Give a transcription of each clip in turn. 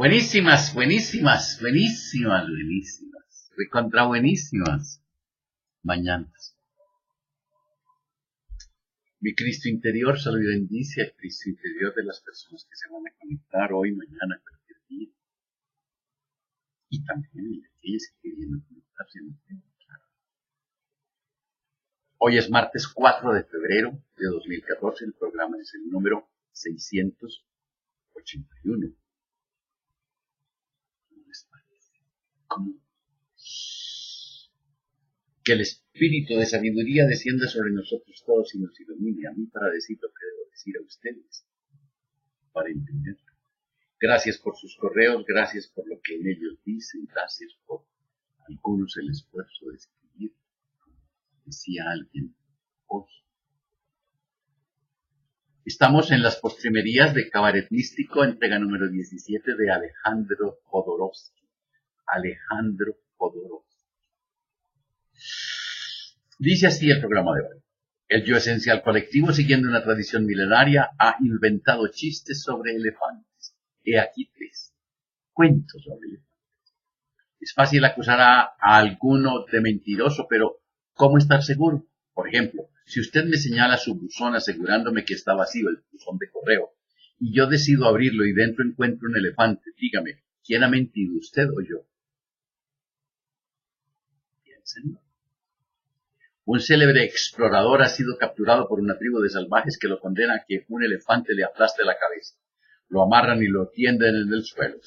Buenísimas, buenísimas, buenísimas, buenísimas. Recontra buenísimas. Mañanas. Mi Cristo interior salud y bendice al Cristo interior de las personas que se van a conectar hoy, mañana, cualquier día. Y también de aquellos que quieren conectarse en el tiempo. Hoy es martes 4 de febrero de 2014. El programa es el número 681. ¿Cómo? Que el espíritu de sabiduría descienda sobre nosotros todos y nos ilumine a mí para decir lo que debo decir a ustedes, para entenderlo. Gracias por sus correos, gracias por lo que en ellos dicen, gracias por algunos el esfuerzo de escribir, decía alguien hoy. Estamos en las postrimerías de Cabaret Místico, entrega número 17 de Alejandro Jodorowsky. Alejandro Jodorowsky. Dice así el programa de hoy. El yo esencial colectivo, siguiendo una tradición milenaria, ha inventado chistes sobre elefantes. He aquí 3. Cuentos sobre elefantes. Es fácil acusar a alguno de mentiroso, pero ¿cómo estar seguro? Por ejemplo, si usted me señala su buzón asegurándome que está vacío el buzón de correo, y yo decido abrirlo y dentro encuentro un elefante, dígame, ¿quién ha mentido, usted o yo? Piénsenlo. Un célebre explorador ha sido capturado por una tribu de salvajes que lo condena a que un elefante le aplaste la cabeza. Lo amarran y lo tienden en el suelo.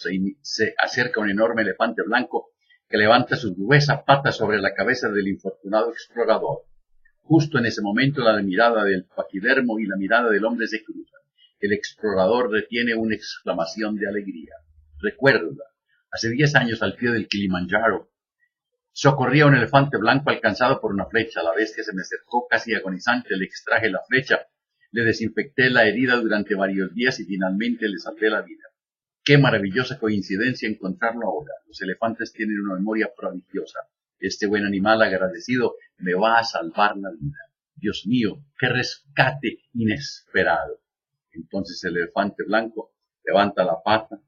Se acerca un enorme elefante blanco que levanta sus gruesas patas sobre la cabeza del infortunado explorador. Justo en ese momento la mirada del paquidermo y la mirada del hombre se cruzan. El explorador retiene una exclamación de alegría. Recuerda, hace 10 años al pie del Kilimanjaro, socorría a un elefante blanco alcanzado por una flecha. La bestia se me acercó casi agonizante, le extraje la flecha, le desinfecté la herida durante varios días y finalmente le salvé la vida. Qué maravillosa coincidencia encontrarlo ahora. Los elefantes tienen una memoria prodigiosa. Este buen animal agradecido me va a salvar la vida. Dios mío, qué rescate inesperado. Entonces el elefante blanco levanta la pata,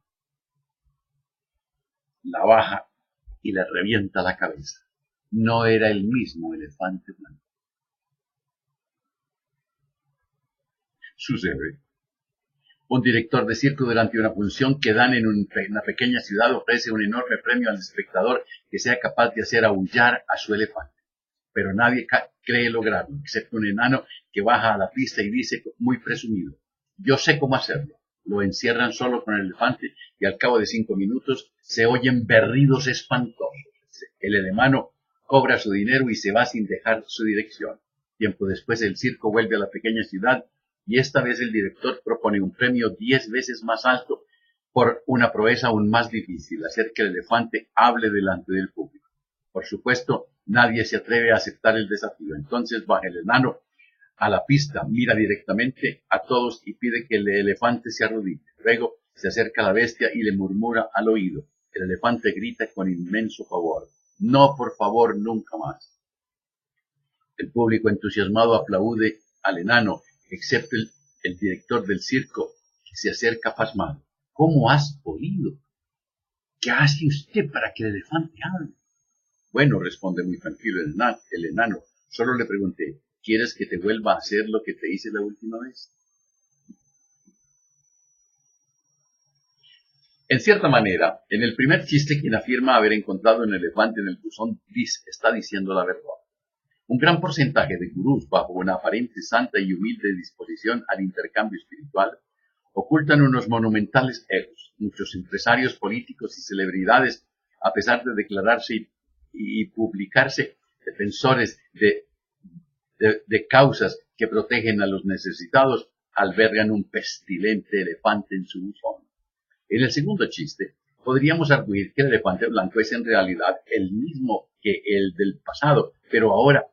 la baja y le revienta la cabeza. No era el mismo elefante blanco. Sucede. Un director de circo durante una función que dan en una pequeña ciudad ofrece un enorme premio al espectador que sea capaz de hacer aullar a su elefante. Pero nadie cree lograrlo, excepto un enano que baja a la pista y dice muy presumido, yo sé cómo hacerlo. Lo encierran solo con el elefante y al cabo de 5 minutos se oyen berridos espantosos. El enano cobra su dinero y se va sin dejar su dirección. Tiempo después el circo vuelve a la pequeña ciudad y esta vez el director propone un premio 10 veces más alto por una proeza aún más difícil, hacer que el elefante hable delante del público. Por supuesto, nadie se atreve a aceptar el desafío. Entonces baja el enano a la pista, mira directamente a todos y pide que el elefante se arrodille. Luego se acerca a la bestia y le murmura al oído. El elefante grita con inmenso favor. No, por favor, nunca más. El público entusiasmado aplaude al enano, excepto el director del circo, que se acerca pasmado. ¿Cómo has podido? ¿Qué hace usted para que el elefante hable? Bueno, responde muy tranquilo el enano. Solo le pregunté, ¿quieres que te vuelva a hacer lo que te hice la última vez? En cierta manera, en el primer chiste quien afirma haber encontrado un elefante en el buzón está diciendo la verdad. Un gran porcentaje de gurús, bajo una aparente santa y humilde disposición al intercambio espiritual, ocultan unos monumentales egos. Muchos empresarios políticos y celebridades, a pesar de declararse y publicarse defensores de causas que protegen a los necesitados, albergan un pestilente elefante en su buzón. En el segundo chiste, podríamos arguir que el elefante blanco es en realidad el mismo que el del pasado, pero ahora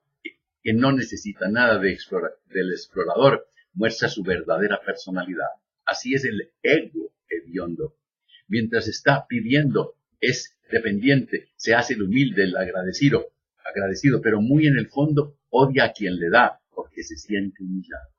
que no necesita nada del explorador, muestra su verdadera personalidad. Así es el ego hediondo. Mientras está pidiendo, es dependiente, se hace el humilde, el agradecido, pero muy en el fondo odia a quien le da, porque se siente humillado.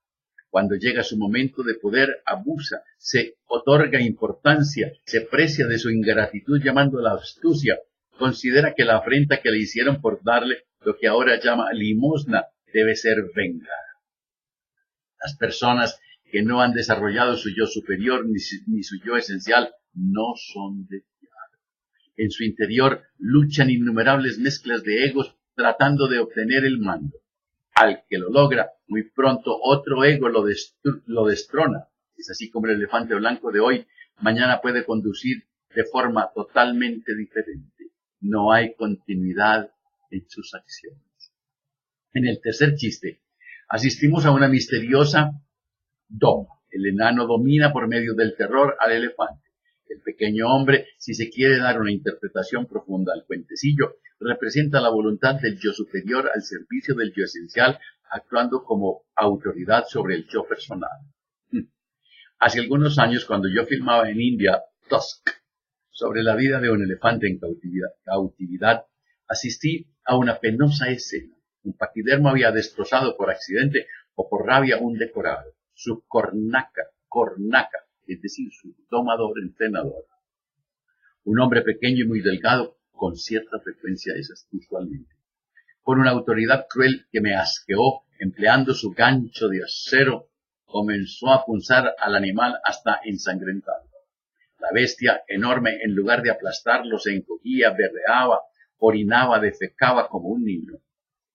Cuando llega su momento de poder, abusa, se otorga importancia, se precia de su ingratitud llamándola astucia, considera que la afrenta que le hicieron por darle lo que ahora llama limosna debe ser vengada. Las personas que no han desarrollado su yo superior ni su yo esencial no son de fiar. En su interior luchan innumerables mezclas de egos tratando de obtener el mando. Al que lo logra, muy pronto otro ego lo destrona. Es así como el elefante blanco de hoy, mañana puede conducir de forma totalmente diferente. No hay continuidad en sus acciones. En el tercer chiste, asistimos a una misteriosa doma. El enano domina por medio del terror al elefante. El pequeño hombre, si se quiere dar una interpretación profunda al cuentecillo, representa la voluntad del yo superior al servicio del yo esencial, actuando como autoridad sobre el yo personal. Hace algunos años, cuando yo filmaba en India, Tusk, sobre la vida de un elefante en cautividad, asistí a una penosa escena. Un paquidermo había destrozado por accidente o por rabia un decorado, su cornaca, es decir, su domador, entrenador. Un hombre pequeño y muy delgado, con cierta frecuencia esas usualmente. Con una autoridad cruel que me asqueó, empleando su gancho de acero, comenzó a punzar al animal hasta ensangrentarlo. La bestia, enorme, en lugar de aplastarlo, se encogía, berreaba, orinaba, defecaba como un niño.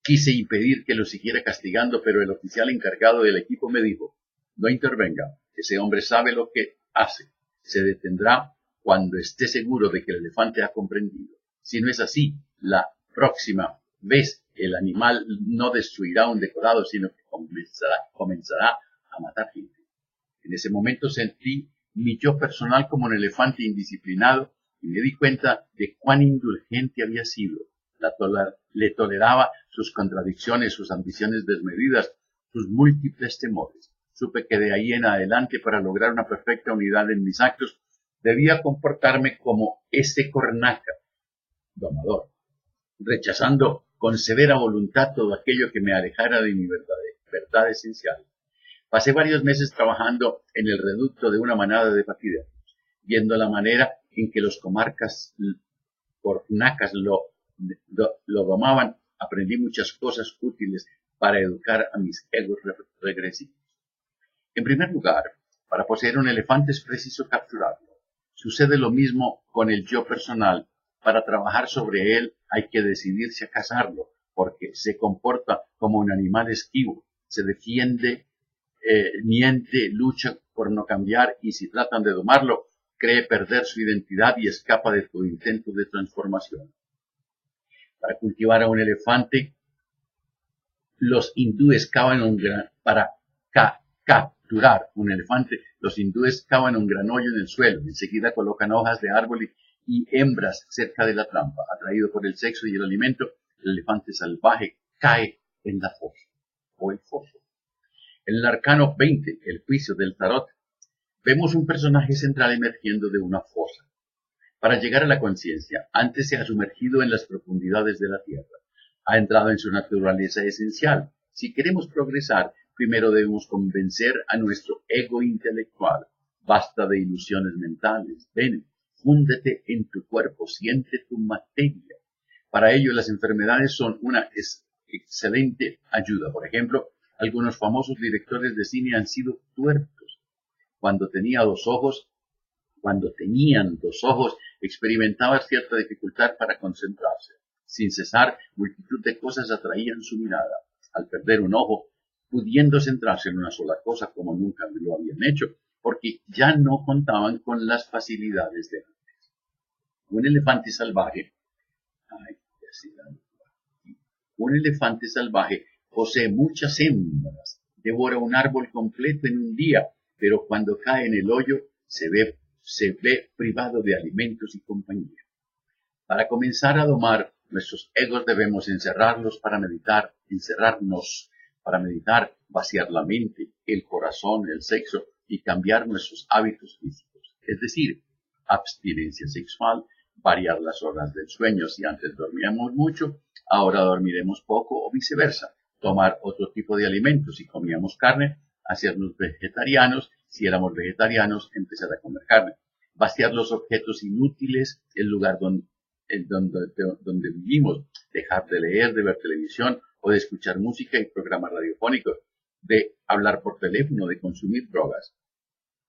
Quise impedir que lo siguiera castigando, pero el oficial encargado del equipo me dijo: no intervenga, ese hombre sabe lo que hace. Se detendrá cuando esté seguro de que el elefante ha comprendido. Si no es así, la próxima vez el animal no destruirá un decorado, sino que comenzará a matar gente. En ese momento sentí mi yo personal como un elefante indisciplinado y me di cuenta de cuán indulgente había sido. Le toleraba sus contradicciones, sus ambiciones desmedidas, sus múltiples temores. Supe que de ahí en adelante, para lograr una perfecta unidad en mis actos, debía comportarme como ese cornaca, domador, rechazando con severa voluntad todo aquello que me alejara de mi verdad esencial. Pasé varios meses trabajando en el reducto de una manada de paquidermos, viendo la manera en que los cornacas lo domaban. Aprendí muchas cosas útiles para educar a mis egos regresivos. En primer lugar, para poseer un elefante es preciso capturarlo. Sucede lo mismo con el yo personal. Para trabajar sobre él hay que decidirse a cazarlo, porque se comporta como un animal esquivo, se defiende, miente, lucha por no cambiar, y si tratan de domarlo, cree perder su identidad y escapa de tu intento de transformación. Para cultivar a un elefante, los hindúes cavan para capturar un elefante, los hindúes cavan un gran hoyo en el suelo, enseguida colocan hojas de árbol y hembras cerca de la trampa. Atraído por el sexo y el alimento, el elefante salvaje cae en la fosa o el foso. En el arcano 20, el juicio del tarot, vemos un personaje central emergiendo de una fosa. Para llegar a la conciencia, antes se ha sumergido en las profundidades de la tierra, ha entrado en su naturaleza esencial. Si queremos progresar, primero debemos convencer a nuestro ego intelectual. Basta de ilusiones mentales. Ven, fúndete en tu cuerpo, siente tu materia. Para ello, las enfermedades son una excelente ayuda. Por ejemplo, algunos famosos directores de cine han sido tuertos. Cuando tenían dos ojos, experimentaban cierta dificultad para concentrarse. Sin cesar, multitud de cosas atraían su mirada. Al perder un ojo, pudiendo centrarse en una sola cosa como nunca lo habían hecho, porque ya no contaban con las facilidades de antes. Un elefante salvaje posee muchas hembras, devora un árbol completo en un día, pero cuando cae en el hoyo se ve privado de alimentos y compañía. Para comenzar a domar nuestros egos debemos encerrarnos para meditar, vaciar la mente, el corazón, el sexo y cambiar nuestros hábitos físicos. Es decir, abstinencia sexual, variar las horas del sueño. Si antes dormíamos mucho, ahora dormiremos poco o viceversa. Tomar otro tipo de alimentos. Si comíamos carne, hacernos vegetarianos, si éramos vegetarianos, empezar a comer carne, vaciar los objetos inútiles, el lugar donde vivimos, dejar de leer, de ver televisión o de escuchar música y programas radiofónicos, de hablar por teléfono, de consumir drogas.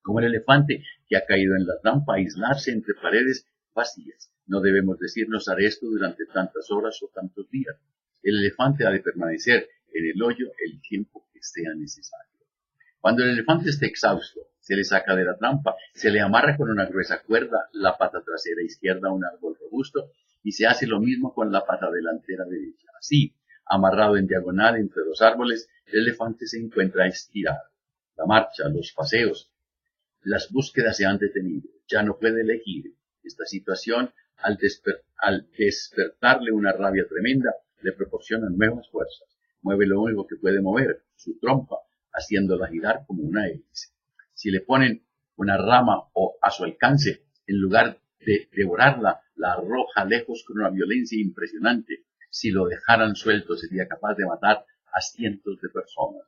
Como el elefante que ha caído en la trampa, aislarse entre paredes vacías. No debemos decirnos haré esto durante tantas horas o tantos días. El elefante ha de permanecer en el hoyo el tiempo que sea necesario. Cuando el elefante esté exhausto, se le saca de la trampa, se le amarra con una gruesa cuerda la pata trasera izquierda a un árbol robusto y se hace lo mismo con la pata delantera derecha. Así, amarrado en diagonal entre dos árboles, el elefante se encuentra estirado. La marcha, los paseos, las búsquedas se han detenido. Ya no puede elegir. Esta situación, al despertarle una rabia tremenda, le proporciona nuevas fuerzas. Mueve lo único que puede mover, su trompa, haciéndola girar como una hélice. Si le ponen una rama o a su alcance, en lugar de devorarla, la arroja lejos con una violencia impresionante. Si lo dejaran suelto, sería capaz de matar a cientos de personas.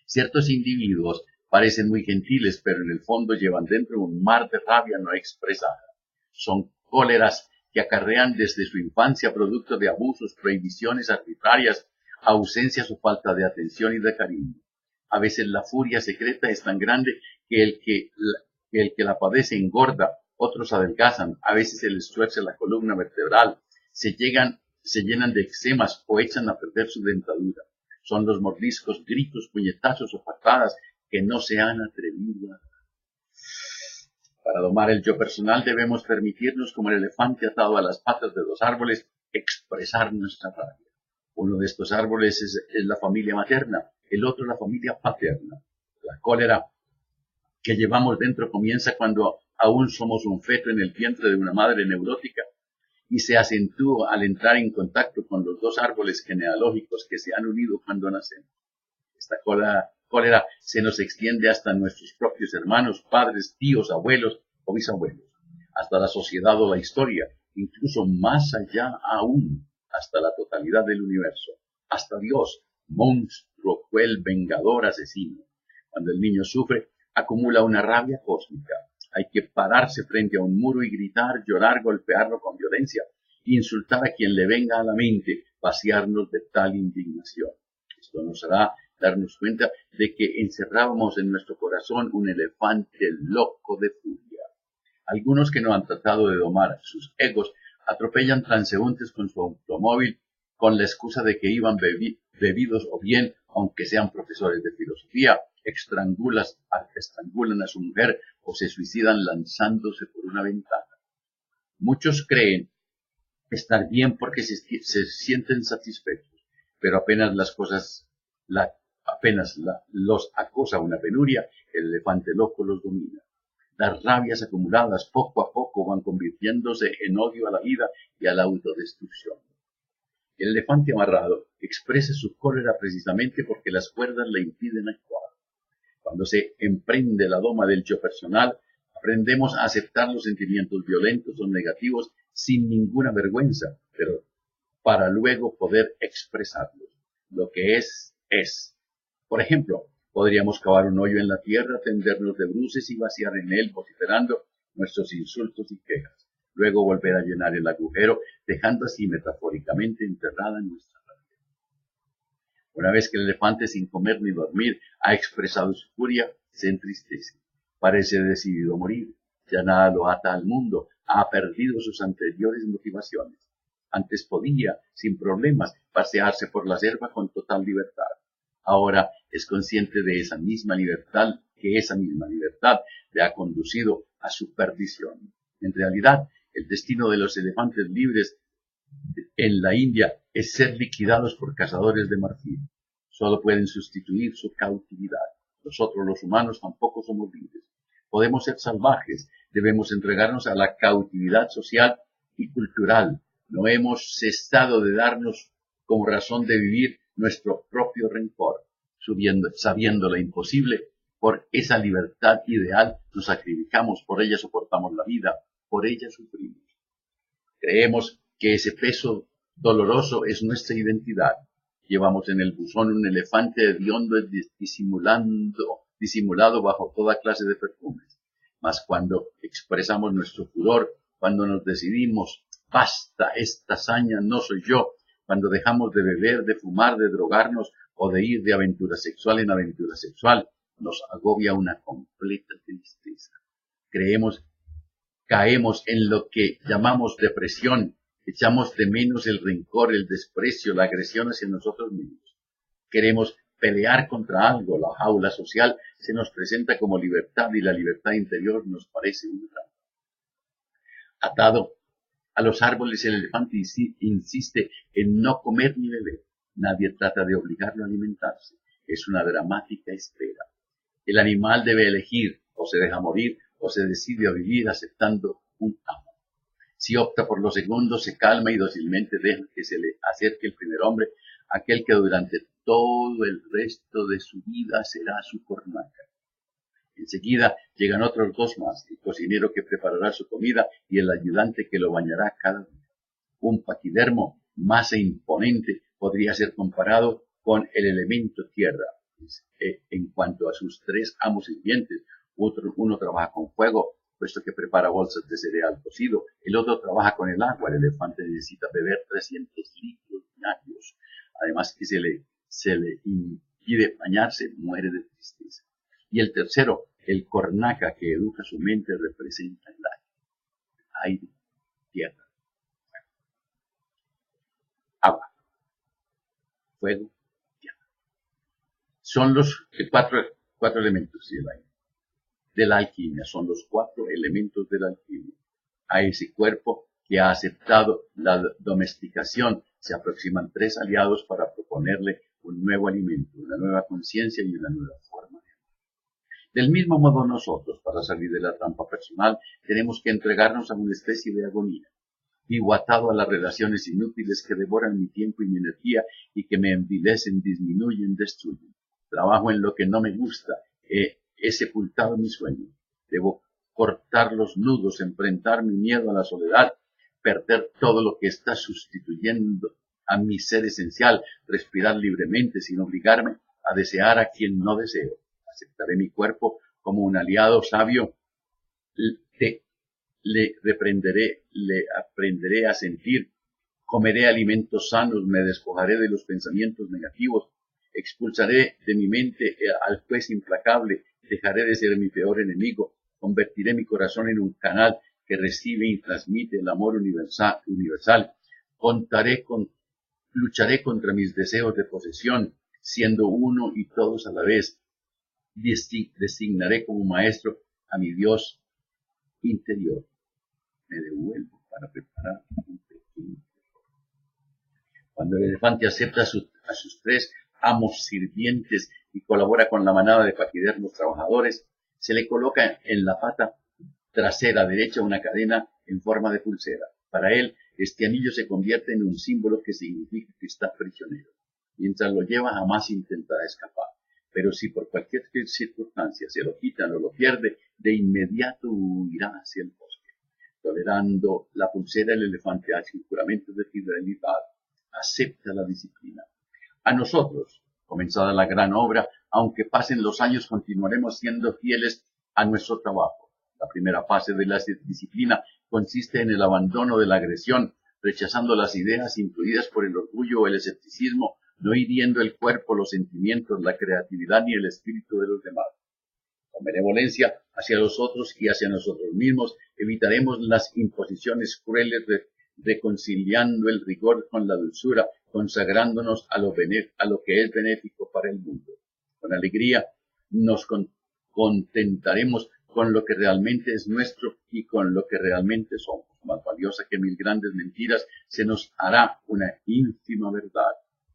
Ciertos individuos parecen muy gentiles, pero en el fondo llevan dentro un mar de rabia no expresada. Son cóleras que acarrean desde su infancia producto de abusos, prohibiciones arbitrarias, ausencias o falta de atención y de cariño. A veces la furia secreta es tan grande que el que la padece engorda, otros adelgazan, a veces se les tuerce la columna vertebral, se llenan de eczemas o echan a perder su dentadura. Son los mordiscos, gritos, puñetazos o patadas que no se han atrevido a dar. Para domar el yo personal debemos permitirnos, como el elefante atado a las patas de dos árboles, expresar nuestra rabia. Uno de estos árboles es la familia materna, el otro la familia paterna. La cólera que llevamos dentro comienza cuando aún somos un feto en el vientre de una madre neurótica y se acentúa al entrar en contacto con los dos árboles genealógicos que se han unido cuando nacemos. Esta cólera se nos extiende hasta nuestros propios hermanos, padres, tíos, abuelos o bisabuelos, hasta la sociedad o la historia, incluso más allá aún, hasta la totalidad del universo, hasta Dios, monstruo, cruel, vengador, asesino. Cuando el niño sufre, acumula una rabia cósmica. Hay que pararse frente a un muro y gritar, llorar, golpearlo con violencia, insultar a quien le venga a la mente, vaciarnos de tal indignación. Esto nos hará darnos cuenta de que encerrábamos en nuestro corazón un elefante loco de furia. Algunos que no han tratado de domar sus egos atropellan transeúntes con su automóvil con la excusa de que iban bebidos o bien, aunque sean profesores de filosofía, estrangulan a su mujer o se suicidan lanzándose por una ventana. Muchos creen estar bien porque se sienten satisfechos, pero apenas los acosa una penuria, el elefante loco los domina. Las rabias acumuladas poco a poco van convirtiéndose en odio a la vida y a la autodestrucción. El elefante amarrado expresa su cólera precisamente porque las cuerdas le impiden actuar. Cuando se emprende la doma del yo personal, aprendemos a aceptar los sentimientos violentos o negativos sin ninguna vergüenza, pero para luego poder expresarlos. Lo que es, es. Por ejemplo, podríamos cavar un hoyo en la tierra, tendernos de bruces y vaciar en él, vociferando nuestros insultos y quejas. Luego volver a llenar el agujero, dejando así metafóricamente enterrada nuestra rabia. Una vez que el elefante, sin comer ni dormir, ha expresado su furia, se entristece. Parece decidido a morir. Ya nada lo ata al mundo. Ha perdido sus anteriores motivaciones. Antes podía, sin problemas, pasearse por la selva con total libertad. Ahora es consciente de esa misma libertad, que esa misma libertad le ha conducido a su perdición. En realidad, el destino de los elefantes libres en la India es ser liquidados por cazadores de marfil. Solo pueden sustituir su cautividad. Nosotros los humanos tampoco somos libres. Podemos ser salvajes, debemos entregarnos a la cautividad social y cultural. No hemos cesado de darnos como razón de vivir nuestro propio rencor, sabiendo lo imposible. Por esa libertad ideal nos sacrificamos, por ella soportamos la vida, por ella sufrimos. Creemos que ese peso doloroso es nuestra identidad, Llevamos en el buzón un elefante hediondo disimulado bajo toda clase de perfumes. Mas cuando expresamos nuestro furor, cuando nos decidimos, basta, esta hazaña no soy yo, cuando dejamos de beber, de fumar, de drogarnos o de ir de aventura sexual en aventura sexual, nos agobia una completa tristeza. Caemos en lo que llamamos depresión, echamos de menos el rencor, el desprecio, la agresión hacia nosotros mismos. Queremos pelear contra algo, la jaula social se nos presenta como libertad y la libertad interior nos parece un drama. Atado a los árboles, el elefante insiste en no comer ni beber. Nadie trata de obligarlo a alimentarse. Es una dramática espera. El animal debe elegir, o se deja morir, o se decide a vivir aceptando un amo. Si opta por lo segundo, se calma y dócilmente deja que se le acerque el primer hombre, aquel que durante todo el resto de su vida será su cornaca. Enseguida llegan otros dos más, el cocinero que preparará su comida y el ayudante que lo bañará cada día. Un paquidermo más imponente podría ser comparado con el elemento tierra. En cuanto a sus tres amos sirvientes, uno trabaja con fuego, puesto que prepara bolsas de cereal cocido. El otro trabaja con el agua. El elefante necesita beber 300 litros diarios. Además que se le impide bañarse, muere de tristeza. Y el tercero, el cornaca que educa su mente, representa el aire, tierra, agua, fuego, tierra. Son los cuatro elementos del aire. De la alquimia, son los 4 elementos de la alquimia. A ese cuerpo que ha aceptado la domesticación se aproximan 3 aliados para proponerle un nuevo alimento, una nueva conciencia y una nueva forma. Del mismo modo nosotros, para salir de la trampa personal, tenemos que entregarnos a una especie de agonía. Vivo atado a las relaciones inútiles que devoran mi tiempo y mi energía y que me envilecen, disminuyen, destruyen. Trabajo en lo que no me gusta, he sepultado mi sueño. Debo cortar los nudos, enfrentar mi miedo a la soledad, perder todo lo que está sustituyendo a mi ser esencial, respirar libremente sin obligarme a desear a quien no deseo. Aceptaré mi cuerpo como un aliado sabio, le aprenderé a sentir, comeré alimentos sanos, me despojaré de los pensamientos negativos, expulsaré de mi mente al juez implacable, dejaré de ser mi peor enemigo, convertiré mi corazón en un canal que recibe y transmite el amor universal, lucharé contra mis deseos de posesión, siendo uno y todos a la vez, designaré como maestro a mi Dios interior. Me devuelvo para preparar un pequeño. Cuando el elefante acepta a sus 3 amos sirvientes y colabora con la manada de paquidermos trabajadores, se le coloca en la pata trasera derecha una cadena en forma de pulsera. Para él, este anillo se convierte en un símbolo que significa que está prisionero. Mientras lo lleva, jamás intentará escapar. Pero si por cualquier circunstancia se lo quitan o lo pierde, de inmediato huirá hacia el bosque. Tolerando la pulsera, el elefante hace un juramento de fidelidad. Acepta la disciplina. A nosotros, comenzada la gran obra, aunque pasen los años, continuaremos siendo fieles a nuestro trabajo. La primera fase de la disciplina consiste en el abandono de la agresión, rechazando las ideas influidas por el orgullo o el escepticismo, no hiriendo el cuerpo, los sentimientos, la creatividad ni el espíritu de los demás. Con benevolencia hacia los otros y hacia nosotros mismos, evitaremos las imposiciones crueles, reconciliando el rigor con la dulzura, consagrándonos a lo que es benéfico para el mundo. Con alegría nos contentaremos con lo que realmente es nuestro y con lo que realmente somos. Más valiosa que 1000 grandes mentiras, se nos hará una ínfima verdad.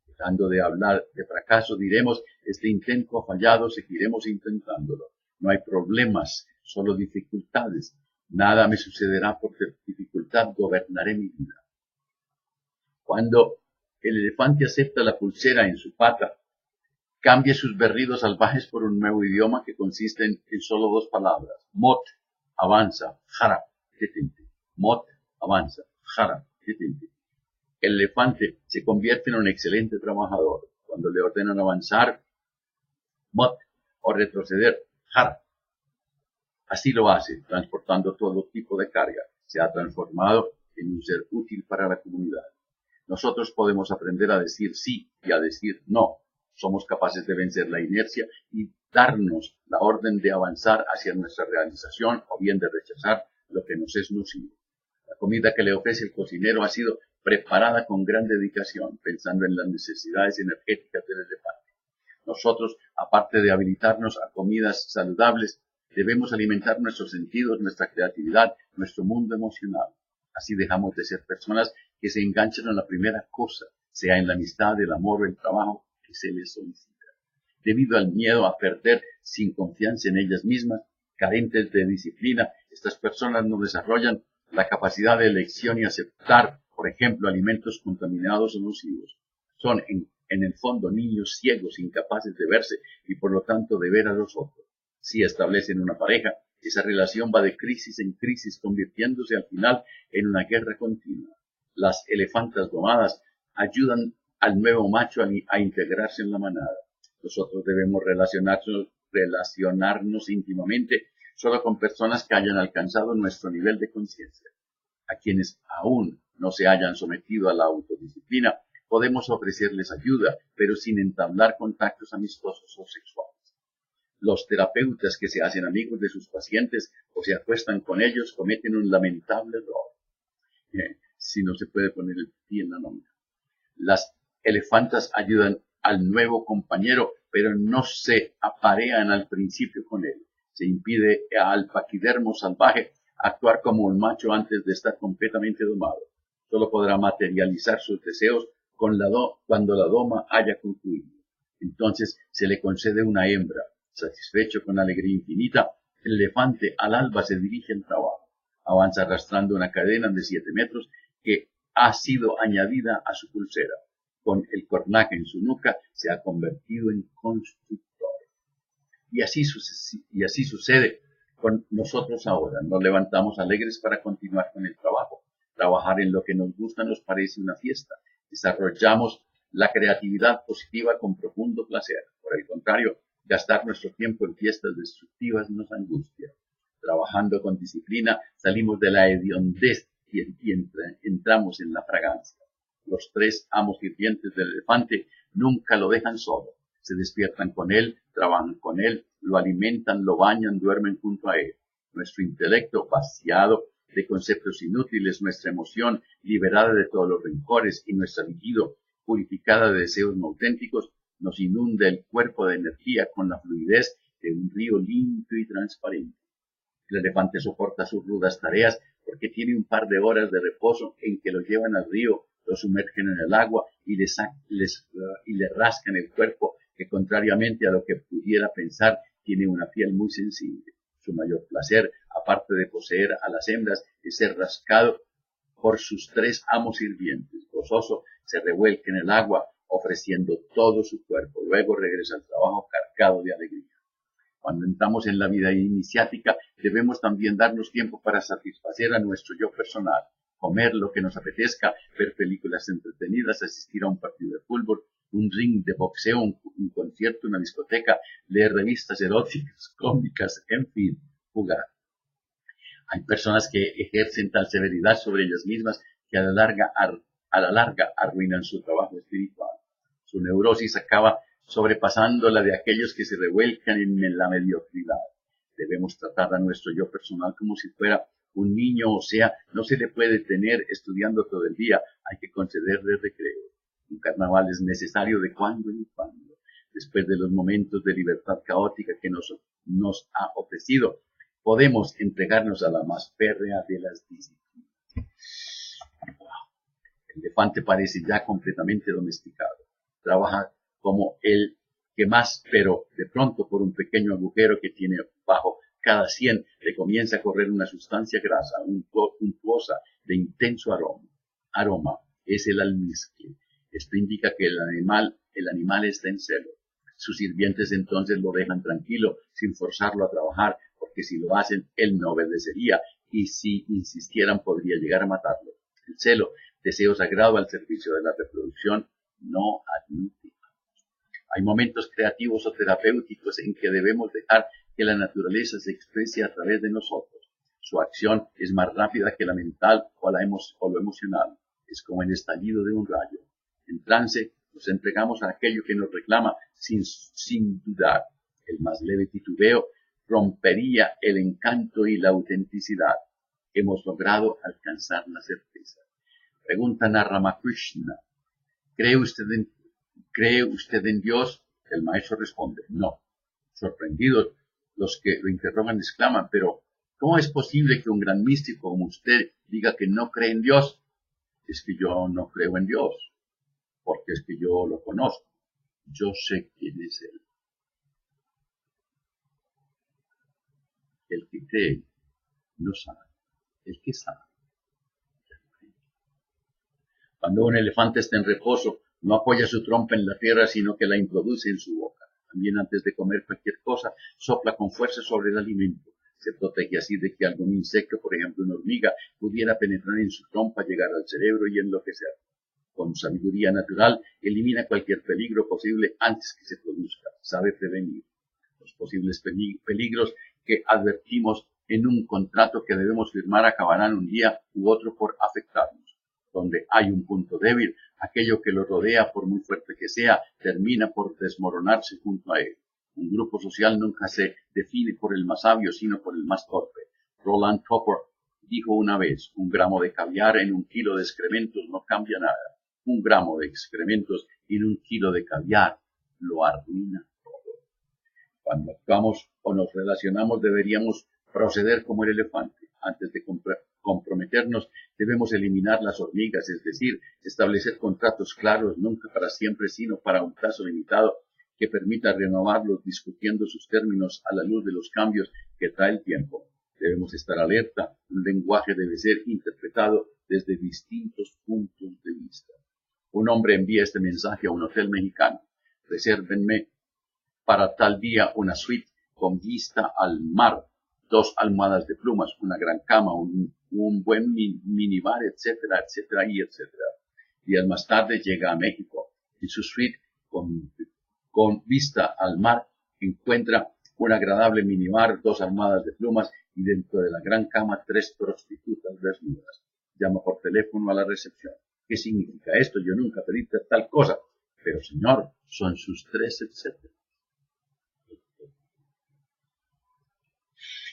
Dejando de hablar de fracaso, diremos, este intento ha fallado, seguiremos intentándolo. No hay problemas, solo dificultades. Nada me sucederá por dificultad, gobernaré mi vida. Cuando el elefante acepta la pulsera en su pata, cambia sus berridos salvajes por un nuevo idioma que consiste en solo 2 palabras. Mot, avanza, jara, detente. Mot, avanza, jara, detente. El elefante se convierte en un excelente trabajador. Cuando le ordenan avanzar, mot, o retroceder, har. Así lo hace, transportando todo tipo de carga. Se ha transformado en un ser útil para la comunidad. Nosotros podemos aprender a decir sí y a decir no. Somos capaces de vencer la inercia y darnos la orden de avanzar hacia nuestra realización o bien de rechazar lo que nos es nocivo. La comida que le ofrece el cocinero ha sido preparada con gran dedicación, pensando en las necesidades energéticas del elefante. Nosotros, aparte de habilitarnos a comidas saludables, debemos alimentar nuestros sentidos, nuestra creatividad, nuestro mundo emocional. Así dejamos de ser personas que se enganchan a la primera cosa, sea en la amistad, el amor o el trabajo que se les solicita. Debido al miedo a perder sin confianza en ellas mismas, carentes de disciplina, estas personas no desarrollan la capacidad de elección y aceptar, por ejemplo, alimentos contaminados o nocivos. Son en el fondo niños ciegos, incapaces de verse y por lo tanto de ver a los otros. Si establecen una pareja, esa relación va de crisis en crisis, convirtiéndose al final en una guerra continua. Las elefantas domadas ayudan al nuevo macho a integrarse en la manada. Nosotros debemos relacionarnos íntimamente solo con personas que hayan alcanzado nuestro nivel de conciencia. A quienes aún no se hayan sometido a la autodisciplina, podemos ofrecerles ayuda, pero sin entablar contactos amistosos o sexuales. Los terapeutas que se hacen amigos de sus pacientes o se acuestan con ellos cometen un lamentable error. Si no se puede poner el pie en la nómina. Las elefantas ayudan al nuevo compañero, pero no se aparean al principio con él. Se impide al paquidermo salvaje actuar como un macho antes de estar completamente domado. Solo podrá materializar sus deseos cuando la doma haya concluido. Entonces se le concede una hembra. Satisfecho con alegría infinita, el elefante al alba se dirige al trabajo. Avanza arrastrando una cadena de 7 metros que ha sido añadida a su pulsera. Con el cornaje en su nuca se ha convertido en constructor. Y así sucede con nosotros ahora. Nos levantamos alegres para continuar con el trabajo. Trabajar en lo que nos gusta nos parece una fiesta. Desarrollamos la creatividad positiva con profundo placer. Por el contrario, gastar nuestro tiempo en fiestas destructivas nos angustia. Trabajando con disciplina, salimos de la hediondez y entramos en la fragancia. Los 3 amos sirvientes del elefante nunca lo dejan solo. Se despiertan con él, trabajan con él, lo alimentan, lo bañan, duermen junto a él. Nuestro intelecto vaciado de conceptos inútiles, nuestra emoción liberada de todos los rencores y nuestra libido purificada de deseos no auténticos nos inunda el cuerpo de energía con la fluidez de un río limpio y transparente. El elefante soporta sus rudas tareas porque tiene un par de horas de reposo en que lo llevan al río, lo sumergen en el agua y le rascan el cuerpo, que contrariamente a lo que pudiera pensar, tiene una piel muy sensible. Su mayor placer, aparte de poseer a las hembras, es ser rascado por sus 3 amos sirvientes. Gozoso, se revuelca en el agua, ofreciendo todo su cuerpo. Luego regresa al trabajo cargado de alegría. Cuando entramos en la vida iniciática, debemos también darnos tiempo para satisfacer a nuestro yo personal, comer lo que nos apetezca, ver películas entretenidas, asistir a un partido de fútbol, un ring de boxeo, un concierto, una discoteca, leer revistas eróticas, cómicas, en fin, jugar. Hay personas que ejercen tal severidad sobre ellas mismas que a la larga arruinan su trabajo espiritual. Su neurosis acaba sobrepasando la de aquellos que se revuelcan en la mediocridad. Debemos tratar a nuestro yo personal como si fuera un niño, o sea, no se le puede tener estudiando todo el día, hay que concederle recreo. Un carnaval es necesario de cuando en cuando. Después de los momentos de libertad caótica que nos ha ofrecido, podemos entregarnos a la más férrea de las disciplinas. El elefante parece ya completamente domesticado. Trabaja como el que más, pero de pronto por un pequeño agujero que tiene bajo cada 100 le comienza a correr una sustancia grasa, untuosa, de intenso aroma. Es el almizcle. Esto indica que el animal está en celo. Sus sirvientes entonces lo dejan tranquilo, sin forzarlo a trabajar, porque si lo hacen, él no obedecería, y si insistieran podría llegar a matarlo. El celo, deseo sagrado al servicio de la reproducción, no admite. Hay momentos creativos o terapéuticos en que debemos dejar que la naturaleza se exprese a través de nosotros. Su acción es más rápida que la mental o lo emocional. Es como el estallido de un rayo. En trance nos entregamos a aquello que nos reclama sin dudar. El más leve titubeo rompería el encanto y la autenticidad. Hemos logrado alcanzar la certeza. Preguntan a Ramakrishna, ¿cree usted en Dios? El maestro responde, no. Sorprendidos, los que lo interrogan exclaman, pero ¿cómo es posible que un gran místico como usted diga que no cree en Dios? Es que yo no creo en Dios, porque es que yo lo conozco. Yo sé quién es Él. El que cree no sabe. El que sabe. Cuando un elefante está en reposo, no apoya su trompa en la tierra, sino que la introduce en su boca. También antes de comer cualquier cosa, sopla con fuerza sobre el alimento. Se protege así de que algún insecto, por ejemplo una hormiga, pudiera penetrar en su trompa, llegar al cerebro y enloquecer. Con sabiduría natural, elimina cualquier peligro posible antes que se produzca. Sabe prevenir los posibles peligros que advertimos en un contrato que debemos firmar acabarán un día u otro por afectarnos. Donde hay un punto débil, aquello que lo rodea, por muy fuerte que sea, termina por desmoronarse junto a él. Un grupo social nunca se define por el más sabio, sino por el más torpe. Roland Topper dijo una vez, 1 gramo de caviar en 1 kilo de excrementos no cambia nada. 1 gramo de excrementos en 1 kilo de caviar lo arruina todo. Cuando actuamos o nos relacionamos deberíamos proceder como el elefante. Antes de comprometernos debemos eliminar las hormigas, es decir, establecer contratos claros, nunca para siempre, sino para un plazo limitado que permita renovarlos discutiendo sus términos a la luz de los cambios que trae el tiempo. Debemos estar alerta, un lenguaje debe ser interpretado desde distintos puntos de vista. Un hombre envía este mensaje a un hotel mexicano. Resérvenme para tal día una suite con vista al mar, 2 almohadas de plumas, una gran cama, un buen minibar, etcétera, etcétera, y etcétera. Días más tarde llega a México. En su suite con vista al mar encuentra un agradable minibar, 2 almohadas de plumas y dentro de la gran cama 3 prostitutas desnudas. Llama por teléfono a la recepción. ¿Qué significa esto? Yo nunca pedí tal cosa. Pero señor, son sus 3, etcétera.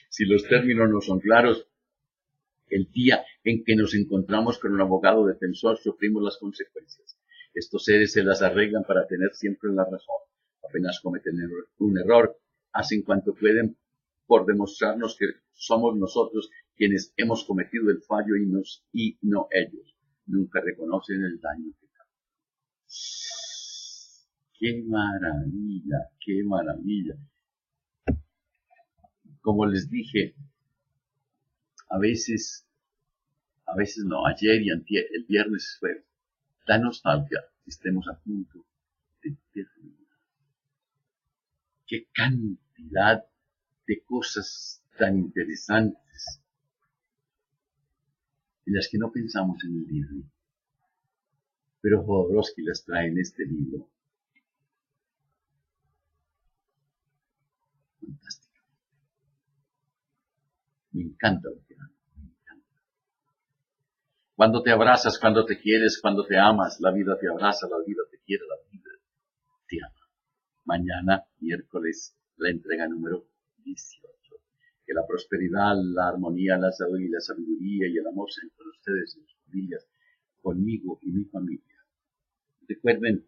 Si los términos no son claros, el día en que nos encontramos con un abogado defensor sufrimos las consecuencias. Estos seres se las arreglan para tener siempre la razón. Apenas cometen un error, hacen cuanto pueden por demostrarnos que somos nosotros quienes hemos cometido el fallo y no ellos. Nunca reconocen el daño que causan. ¡Qué maravilla! ¡Qué maravilla! Como les dije, a veces no, ayer y el viernes fue la nostalgia que estemos a punto de terminar. Qué cantidad de cosas tan interesantes en las que no pensamos en el día de hoy. Pero Jodorowsky las trae en este libro. Fantástico. Me encanta lo que hago. Cuando te abrazas, cuando te quieres, cuando te amas, la vida te abraza, la vida te quiere, la vida te ama. Mañana, miércoles, la entrega número 18. Que la prosperidad, la armonía, la sabiduría y el amor sean con ustedes y sus familias, conmigo y mi familia. Recuerden,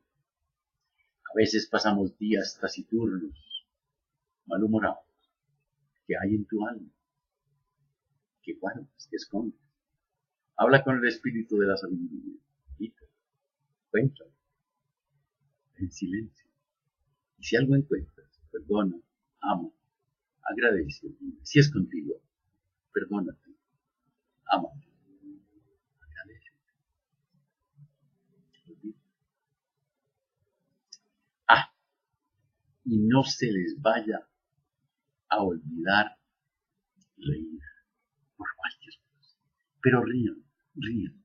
a veces pasamos días taciturnos, malhumorados. ¿Qué hay en tu alma? ¿Qué guardas? ¿Qué escondes? Habla con el espíritu de la sabiduría. Quítalo, cuéntalo, en silencio. Y si algo encuentras, perdona, ama, agradece. Si es contigo, perdónate, ámate, agradece. Y no se les vaya a olvidar reír por cualquier cosa. Pero rían, rían.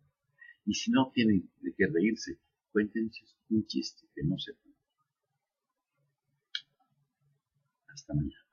Y si no tienen de qué reírse, cuéntense un chiste que no sepan. Hasta mañana.